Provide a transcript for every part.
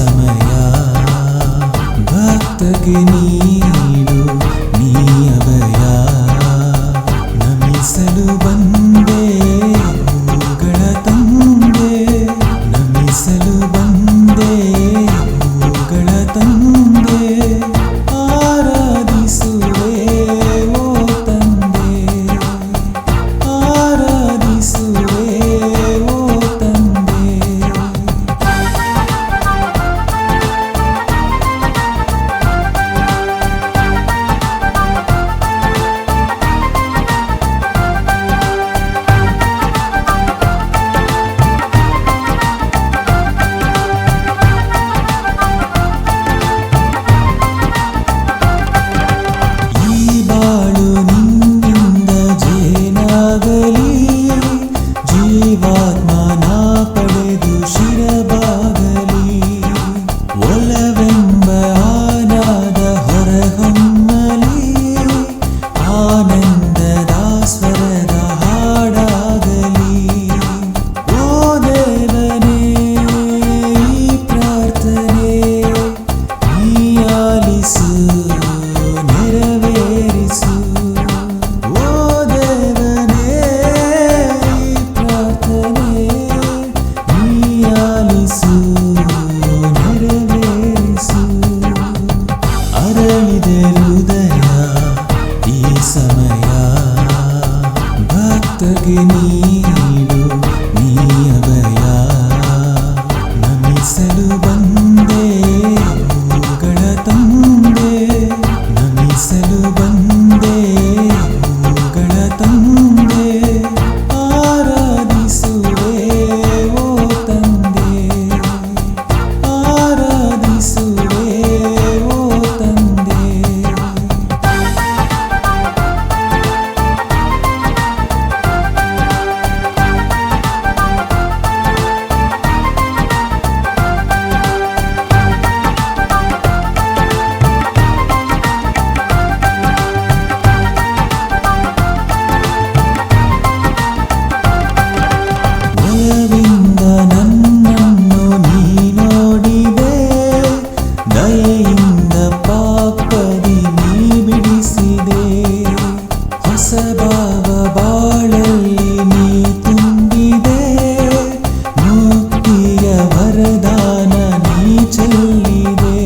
ಸಮಯ ಭಕ್ತಗೆ ನೀಡು ನೀ ಅಭಯ ನಮಿಸಲು ಬಂದೆ ಹೂಗಳ ತಂದೆ ನಮಿಸಲು ಬಂದೆ ಹೂಗಳ ತಂದೆ ಆರಾಧಿಸುವೆ ಓ ತಂದೆ ಆರಾಧಿಸುವೆ ಓ ತಂದೆ ಜೀವಾತ್ಮನ ಪಡೆದು ಶಿರಬಾಗಲಿ ಒಲವೆಂಬ ಆನಾದ ಹೊರಹೊಮ್ಮಲಿ ಆನಂದದ ಸ್ವರದ ಹಾಡಾಗಲಿ ಓ ದೇವನೇ ಈ ಪ್ರಾರ್ಥನೆ ನೀ ಆಲಿಸು ನೆರವೇರಿಸು ಅರಳಿದೆ ಹೃದಯ ಈ ಸಮಯ ಭಕ್ತಗೆ ನೀಡು ನೀ ಅಭಯ ನಮಿಸಲು ಬಂದೆ ಹೂಗಳ ತಂದೆ ನಮಿಸಲು ಬಂದೆ ಹೂಗಳ ತಂದೆ ಆರಾಧಿಸುವೆ ಓ ತಂದೆ ಆರಾಧಿಸುವೆ ಓ ತಂದೆ ಒಲವಿಂದ ನನ್ನನ್ನು ನೀ ನೋಡಿದೆ ದಯೆಯಿಂದ ಪಾಪದಿ ನೀ ಬಿಡಿಸಿದೆ ಹೊಸ ಭಾವ ಬಾಳಲ್ಲಿ ನೀ ತುಂಬಿದೆ ಮುಕ್ತಿಯ ವರದಾನ ನೀ ಚೆಲ್ಲಿದೆ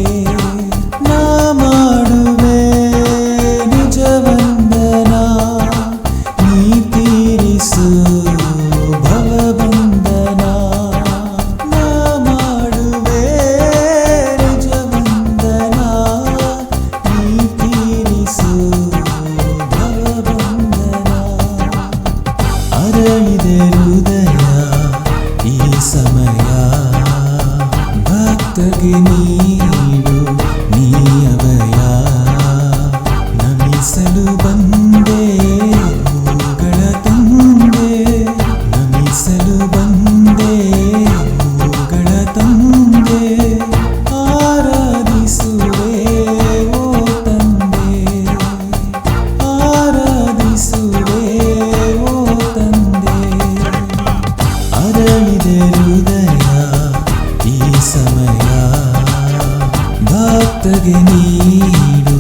ನಾ ಮಾಡುವೆ ನಿಜವಂದನ ನೀ ತೀರಿಸು ಭವಬಂಧನ ನಾ ಮಾಡುವೆ ನಿಜವಂದನ ನೀ ತೀರಿಸು ಭವಬಂಧನ ಅರಳಿದೆ ಹೃದಯ ಈ ಸಮಯ ಭಕ್ತಗೆ ನೀಡು ನೀ ಅಭಯ ನಮಿಸಲು ಬಂದೆ ಹೂಗಳ ತಂದೆ ನಮಿಸಲು ಬಂದೆ ಹೂಗಳ ತಂದೆ ಆರಾಧಿಸುವೆ ಓ ತಂದೆ ಆರಾಧಿಸುವೆ ಓ ತಂದೆ ಅರಳಿದೆ ಹೃದಯ ಈ ಸಮಯ ಭಕ್ತಗೆ ನೀಡು